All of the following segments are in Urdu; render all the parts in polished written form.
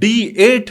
D8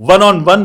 1-on-1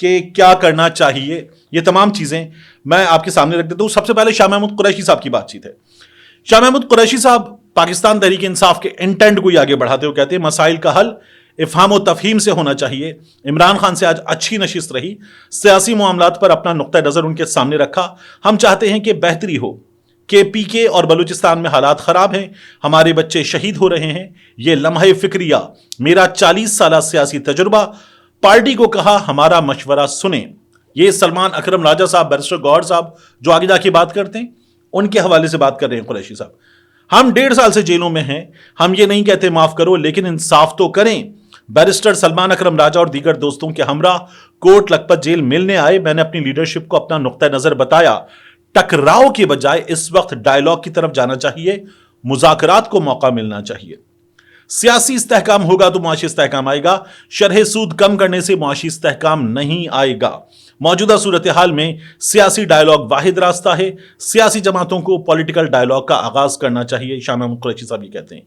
کہ کیا کرنا چاہیے، یہ تمام چیزیں میں آپ کے سامنے رکھ دیتا ہوں۔ سب سے پہلے شاہ محمود قریشی صاحب کی بات چیت ہے۔ شاہ محمود قریشی صاحب پاکستان تحریک انصاف کے انٹینٹ کو ہی آگے بڑھاتے ہوئے کہتے ہیں مسائل کا حل افہام و تفہیم سے ہونا چاہیے۔ عمران خان سے آج اچھی نشست رہی، سیاسی معاملات پر اپنا نقطہ نظر ان کے سامنے رکھا۔ ہم چاہتے ہیں کہ بہتری ہو، کہ پی کے اور بلوچستان میں حالات خراب ہیں، ہمارے بچے شہید ہو رہے ہیں، یہ لمحہ فکریہ میرا 40 سالہ سیاسی تجربہ، پارٹی کو کہا ہمارا مشورہ سنیں۔ یہ سلمان اکرم راجہ صاحب، بیرسٹر گوہر صاحب جو آگے جا کے بات کرتے ہیں، ان کے حوالے سے بات کر رہے ہیں قریشی صاحب۔ ہم 1.5 سال سے جیلوں میں ہیں، ہم یہ نہیں کہتے معاف کرو، لیکن انصاف تو کریں۔ بیرسٹر سلمان اکرم راجہ اور دیگر دوستوں کے ہمراہ کوٹ لکھپت جیل ملنے آئے، میں نے اپنی لیڈرشپ کو اپنا نقطہ نظر بتایا۔ ٹکراؤ کے بجائے اس وقت ڈائیلاگ کی طرف جانا چاہیے، مذاکرات کو موقع ملنا چاہیے۔ سیاسی استحکام ہوگا تو معاشی استحکام آئے گا، شرح سود کم کرنے سے معاشی استحکام نہیں آئے گا۔ موجودہ صورتحال میں سیاسی ڈائیلاگ واحد راستہ ہے، سیاسی جماعتوں کو پولیٹیکل ڈائیلاگ کا آغاز کرنا چاہیے۔ شاہ محمود قریشی صاحب یہ کہتے ہیں،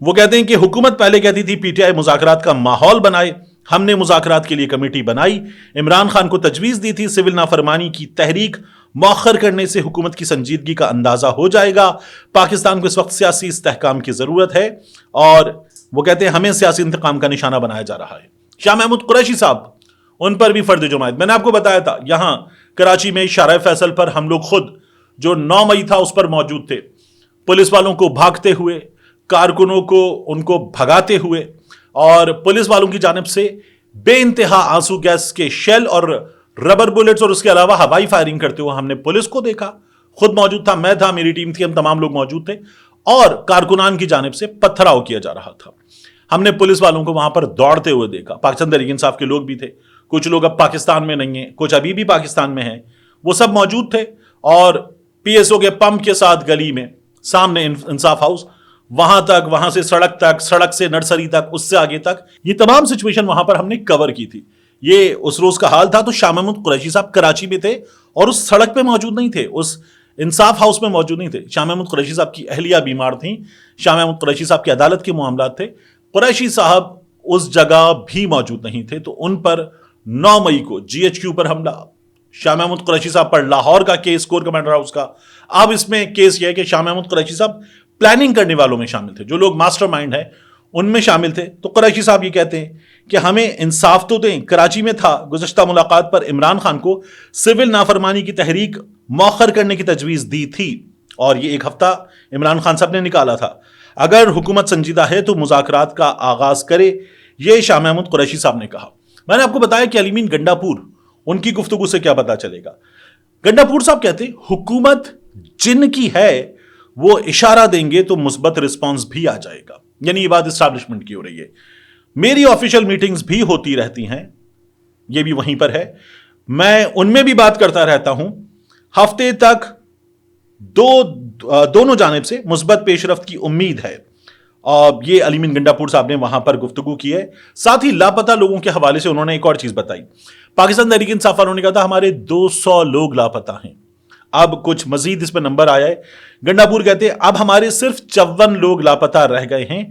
وہ کہتے ہیں کہ حکومت پہلے کہتی تھی پی ٹی آئی مذاکرات کا ماحول بنائے، ہم نے مذاکرات کے لیے کمیٹی بنائی، عمران خان کو تجویز دی تھی، سول نافرمانی کی تحریک مؤخر کرنے سے حکومت کی سنجیدگی کا اندازہ ہو جائے گا۔ پاکستان کو اس وقت سیاسی استحکام کی ضرورت ہے، اور وہ کہتے ہیں ہمیں سیاسی انتقام کا نشانہ بنایا جا رہا ہے۔ شاہ محمود قریشی صاحب، ان پر بھی فرد جماعت، میں نے آپ کو بتایا تھا یہاں کراچی میں شارع فیصل پر ہم لوگ خود جو 9 مئی تھا اس پر موجود تھے، پولیس والوں کو بھاگتے ہوئے، کارکنوں کو ان کو بھگاتے ہوئے، اور پولیس والوں کی جانب سے بے انتہا آنسو گیس کے شیل اور ربر بلٹس اور اس کے علاوہ ہوائی فائرنگ کرتے ہوئے ہم نے پولیس کو دیکھا، خود موجود تھا، میں تھا، میری ٹیم تھی، ہم تمام لوگ موجود تھے، اور کارکنان کی جانب سے پتھراؤ کیا جا رہا تھا۔ ہم نے پولیس والوں کو وہاں پر دوڑتے ہوئے دیکھا۔ پاکستان تحریک انصاف کے لوگ بھی تھے، کچھ لوگ اب پاکستان میں نہیں ہیں، کچھ ابھی بھی پاکستان میں ہیں، وہ سب موجود تھے، اور پی ایس او کے پمپ کے ساتھ گلی میں سامنے انصاف ہاؤس، وہاں تک، وہاں سے سڑک تک، سڑک سے نرسری تک، اس سے آگے تک، یہ تمام سچویشن وہاں پر ہم نے کور کی تھی۔ یہ اس روز کا حال تھا۔ تو شاہ محمود قریشی صاحب کراچی میں تھے اور اس سڑک پہ موجود نہیں تھے، اس انصاف ہاؤس میں موجود نہیں تھے۔ شاہ محمود قریشی صاحب کی اہلیہ بیمار تھیں، شاہ محمود قریشی صاحب کی عدالت کے معاملات تھے، قریشی صاحب اس جگہ بھی موجود نہیں تھے۔ تو ان پر 9 مئی کو جی ایچ کیو پر حملہ، شاہ محمود قریشی صاحب پر لاہور کا کیس کور کمانڈر ہاؤس کا۔ اب اس میں کیس یہ ہے کہ شاہ محمود قریشی صاحب پلاننگ کرنے والوں میں شامل تھے، جو لوگ ماسٹر مائنڈ ہیں ان میں شامل تھے۔ تو قریشی صاحب یہ کہتے ہیں کہ ہمیں انصاف تو دیں، کراچی میں تھا، گزشتہ ملاقات پر عمران خان کو سول نافرمانی کی تحریک مؤخر کرنے کی تجویز دی تھی، اور یہ 1 ہفتہ عمران خان صاحب نے نکالا تھا۔ اگر حکومت سنجیدہ ہے تو مذاکرات کا آغاز کرے، یہ شاہ محمود قریشی صاحب نے کہا۔ میں نے آپ کو بتایا کہ علی مین گنڈا پور، ان کی گفتگو سے کیا پتا چلے گا۔ گنڈا پور صاحب کہتے ہیں حکومت جن کی ہے وہ اشارہ دیں گے تو مثبت رسپانس بھی آ جائے گا، یعنی یہ بات اسٹیبلشمنٹ کی ہو رہی ہے۔ میری آفیشیل میٹنگز بھی ہوتی رہتی ہیں، یہ بھی وہیں پر ہے، میں ان میں بھی بات کرتا رہتا ہوں۔ ہفتے تک دونوں جانب سے مثبت پیش رفت کی امید ہے، اور یہ علی مین گنڈا پور صاحب نے وہاں پر گفتگو کی ہے۔ ساتھ ہی لاپتہ لوگوں کے حوالے سے انہوں نے ایک اور چیز بتائی۔ پاکستان تحریک انصاف والوں نے کہا تھا ہمارے 200 لوگ لاپتہ ہیں، اب کچھ مزید اس پہ نمبر آیا ہے۔ گنڈا پور کہتے ہیں اب ہمارے صرف 54 لوگ لاپتہ رہ گئے ہیں،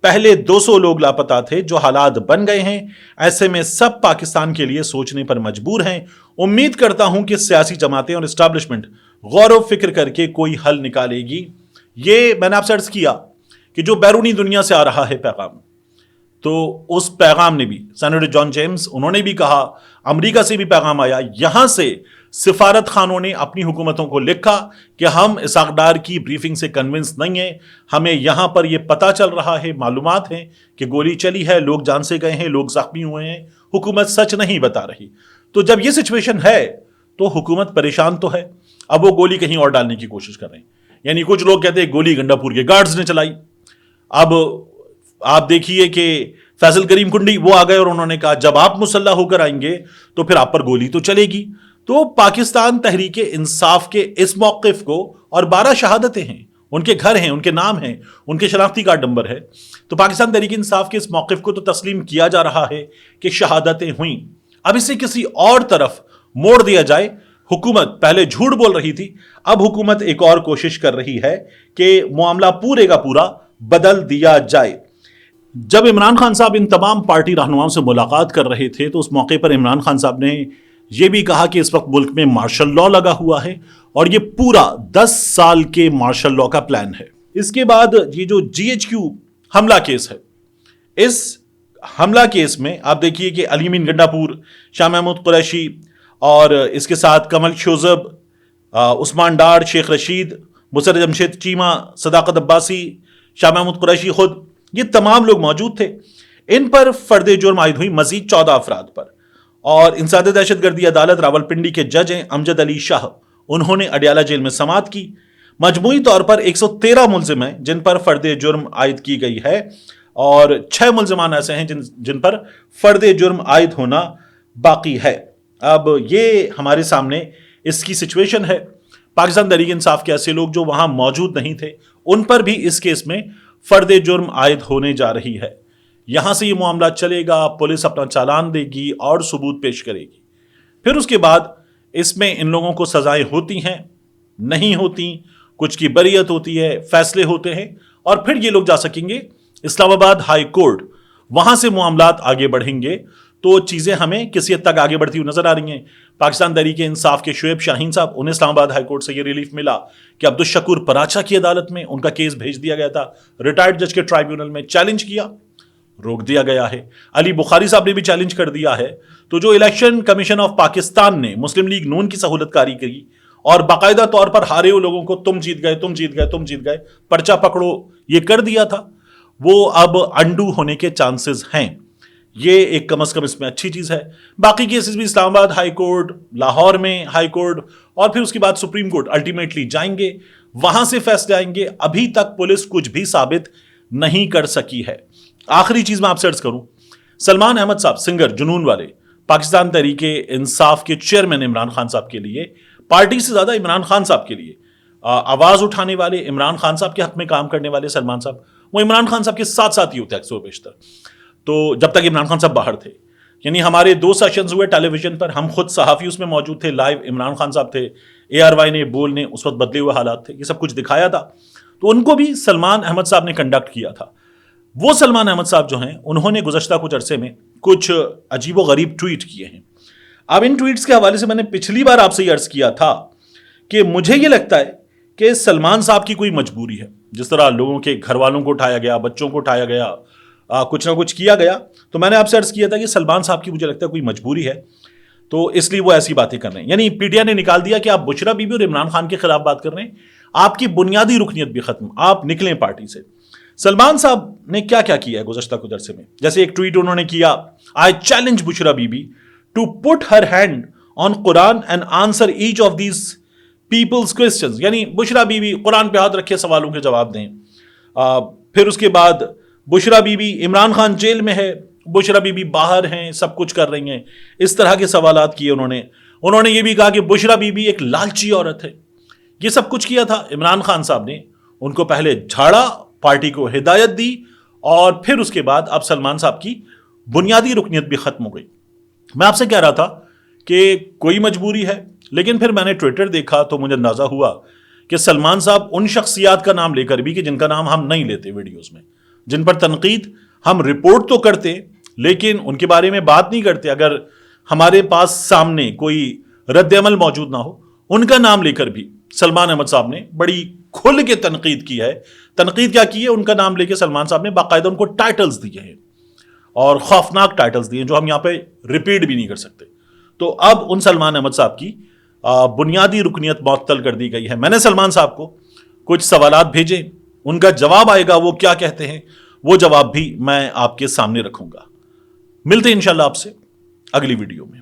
پہلے 200 لوگ لاپتہ تھے، جو حالات بن گئے ہیں، ایسے میں سب پاکستان کے لیے سوچنے پر مجبور ہیں۔ امید کرتا ہوں کہ سیاسی جماعتیں اور اسٹیبلشمنٹ غور و فکر کر کے کوئی حل نکالے گی۔ یہ میں نے آپ سے عرض کیا کہ جو بیرونی دنیا سے آ رہا ہے پیغام، تو اس پیغام نے بھی سینیٹر جان جیمز انہوں نے بھی کہا، امریکہ سے بھی پیغام آیا، یہاں سے سفارت خانوں نے اپنی حکومتوں کو لکھا کہ ہم اسحاق ڈار کی بریفنگ سے کنونس نہیں ہیں، ہمیں یہاں پر یہ پتا چل رہا ہے، معلومات ہیں کہ گولی چلی ہے، لوگ جان سے گئے ہیں، لوگ زخمی ہوئے ہیں، حکومت سچ نہیں بتا رہی۔ تو جب یہ سچویشن ہے تو حکومت پریشان تو ہے، اب وہ گولی کہیں اور ڈالنے کی کوشش کر رہے ہیں۔ یعنی کچھ لوگ کہتے ہیں گولی گنڈا پور کے گارڈز نے چلائی، اب آپ دیکھیے کہ فیصل کریم کنڈی وہ آ گئے اور انہوں نے کہا جب آپ مسلح ہو کر آئیں گے تو پھر آپ پر گولی تو چلے گی۔ تو پاکستان تحریک انصاف کے اس موقف کو، اور 12 شہادتیں ہیں، ان کے گھر ہیں، ان کے نام ہیں، ان کے شناختی کارڈ نمبر ہے، تو پاکستان تحریک انصاف کے اس موقف کو تو تسلیم کیا جا رہا ہے کہ شہادتیں ہوئیں، اب اسے کسی اور طرف موڑ دیا جائے۔ حکومت پہلے جھوٹ بول رہی تھی، اب حکومت ایک اور کوشش کر رہی ہے کہ معاملہ پورے کا پورا بدل دیا جائے۔ جب عمران خان صاحب ان تمام پارٹی رہنماؤں سے ملاقات کر رہے تھے تو اس موقع پر عمران خان صاحب نے یہ بھی کہا کہ اس وقت ملک میں مارشل لا لگا ہوا ہے اور یہ پورا 10 سال کے مارشل لا کا پلان ہے۔ اس کے بعد یہ جو GHQ حملہ کیس ہے، اس حملہ کیس میں آپ دیکھیے کہ علی امین گنڈا پور، شاہ محمود قریشی اور اس کے ساتھ کمل شوذب، عثمان ڈار، شیخ رشید، مسر جمشید چیمہ، صداقت عباسی، شاہ محمود قریشی خود، یہ تمام لوگ موجود تھے۔ ان پر فرد جرم عائد ہوئی مزید 14 افراد پر، اور انسداد دہشت گردی عدالت راولپنڈی کے جج ہیں امجد علی شاہ، انہوں نے اڈیالہ جیل میں سماعت کی۔ مجموعی طور پر 113 ملزم ہیں جن پر فرد جرم عائد کی گئی ہے، اور 6 ملزمان ایسے ہیں جن پر فرد جرم عائد ہونا باقی ہے۔ اب یہ ہمارے سامنے اس کی سچویشن ہے۔ پاکستان تحریک انصاف کے ایسے لوگ جو وہاں موجود نہیں تھے، ان پر بھی اس کیس میں فرد جرم عائد ہونے جا رہی ہے۔ یہاں سے یہ معاملہ چلے گا، پولیس اپنا چالان دے گی اور ثبوت پیش کرے گی، پھر اس کے بعد اس میں ان لوگوں کو سزائیں ہوتی ہیں، نہیں ہوتی، کچھ کی بریت ہوتی ہے، فیصلے ہوتے ہیں، اور پھر یہ لوگ جا سکیں گے اسلام آباد ہائی کورٹ، وہاں سے معاملات آگے بڑھیں گے۔ تو چیزیں ہمیں کسی حد تک آگے بڑھتی ہوئی نظر آ رہی ہیں۔ پاکستان تحریک انصاف کے شعیب شاہین صاحب، انہیں اسلام آباد ہائی کورٹ سے یہ ریلیف ملا کہ عبدالشکور پراچا کی عدالت میں ان کا کیس بھیج دیا گیا تھا، ریٹائرڈ جج کے ٹرائیبیونل میں چیلنج کیا، روک دیا گیا ہے۔ علی بخاری صاحب نے بھی چیلنج کر دیا ہے۔ تو جو الیکشن کمیشن آف پاکستان نے مسلم لیگ نون کی سہولت کاری کی اور باقاعدہ طور پر ہارے ہوئے لوگوں کو تم جیت گئے، تم جیت گئے، تم جیت گئے، پرچہ پکڑو، یہ کر دیا تھا، وہ اب انڈو ہونے کے چانسز ہیں۔ یہ ایک کم از کم اس میں اچھی چیز ہے۔ باقی کیسز بھی اسلام آباد ہائی کورٹ، لاہور میں ہائی کورٹ، اور پھر اس کے بعد سپریم کورٹ الٹیمیٹلی جائیں گے، وہاں سے فیصلے آئیں گے۔ ابھی تک پولیس کچھ بھی ثابت نہیں کر سکی ہے۔ آخری چیز میں آپ سے عرض کروں، سلمان احمد صاحب سنگر جنون والے، پاکستان تحریک انصاف کے چیئرمین عمران خان صاحب کے لیے، پارٹی سے زیادہ عمران خان صاحب کے لیے آواز اٹھانے والے، عمران خان صاحب کے حق میں کام کرنے والے سلمان صاحب، وہ عمران خان صاحب کے ساتھ ساتھ ہی ہوتے اکثر و بیشتر، تو جب تک عمران خان صاحب باہر تھے، یعنی ہمارے 2 سیشنز ہوئے ٹیلی ویژن پر، ہم خود صحافی اس میں موجود تھے، لائیو عمران خان صاحب تھے، ARY نے بول نے اس وقت بدلے ہوئے حالات تھے، یہ سب کچھ دکھایا تھا، تو ان کو بھی سلمان احمد صاحب نے کنڈکٹ کیا تھا۔ وہ سلمان احمد صاحب جو ہیں، انہوں نے گزشتہ کچھ عرصے میں کچھ عجیب و غریب ٹویٹ کیے ہیں۔ اب ان ٹویٹس کے حوالے سے میں نے پچھلی بار آپ سے یہ عرض کیا تھا کہ مجھے یہ لگتا ہے کہ سلمان صاحب کی کوئی مجبوری ہے، جس طرح لوگوں کے گھر والوں کو اٹھایا گیا، بچوں کو اٹھایا گیا، کچھ نہ کچھ کیا گیا، تو میں نے آپ سے عرض کیا تھا کہ سلمان صاحب کی مجھے لگتا ہے کوئی مجبوری ہے، تو اس لیے وہ ایسی باتیں کر رہے ہیں۔ یعنی PTI نے نکال دیا کہ آپ بشرا بی بی اور عمران خان کے خلاف بات کر رہے ہیں، آپ کی بنیادی رکنیت بھی ختم، آپ نکلیں پارٹی سے۔ سلمان صاحب نے کیا کیا کیا ہے گزشتہ کچھ عرصے میں؟ جیسے ایک ٹویٹ انہوں نے کیا، I challenge Bushra Bibi to put her hand on Quran and answer each of these peoples questions, یعنی بشرا بی بی قرآن پہ ہاتھ رکھے سوالوں کے جواب دیں۔ پھر اس کے بعد بشرا بی بی، عمران خان جیل میں ہے، بشرا بی بی باہر ہیں، سب کچھ کر رہی ہیں، اس طرح کے سوالات کیے انہوں نے یہ بھی کہا کہ بشرا بی بی ایک لالچی عورت ہے۔ یہ سب کچھ کیا تھا عمران خان صاحب نے، ان کو پہلے جھاڑا، پارٹی کو ہدایت دی، اور پھر اس کے بعد اب سلمان صاحب کی بنیادی رکنیت بھی ختم ہو گئی۔ میں آپ سے کہہ رہا تھا کہ کوئی مجبوری ہے، لیکن پھر میں نے ٹویٹر دیکھا تو مجھے اندازہ ہوا کہ سلمان صاحب ان شخصیات کا نام لے کر بھی، کہ جن کا نام ہم نہیں لیتے ویڈیوز میں، جن پر تنقید ہم رپورٹ تو کرتے لیکن ان کے بارے میں بات نہیں کرتے، اگر ہمارے پاس سامنے کوئی رد عمل موجود نہ ہو، ان کا نام لے کر بھی سلمان احمد صاحب نے بڑی کھل کے تنقید کی ہے۔ تنقید کیا کی ہے؟ ان کا نام لے کے سلمان صاحب نے باقاعدہ ان کو ٹائٹلز دیے ہیں، اور خوفناک ٹائٹلز دیے ہیں جو ہم یہاں پہ ریپیٹ بھی نہیں کر سکتے۔ تو اب ان سلمان احمد صاحب کی بنیادی رکنیت معطل کر دی گئی ہے۔ میں نے سلمان صاحب کو کچھ سوالات بھیجے، ان کا جواب آئے گا، وہ کیا کہتے ہیں وہ جواب بھی میں آپ کے سامنے رکھوں گا۔ ملتے ہیں انشاءاللہ آپ سے اگلی ویڈیو میں۔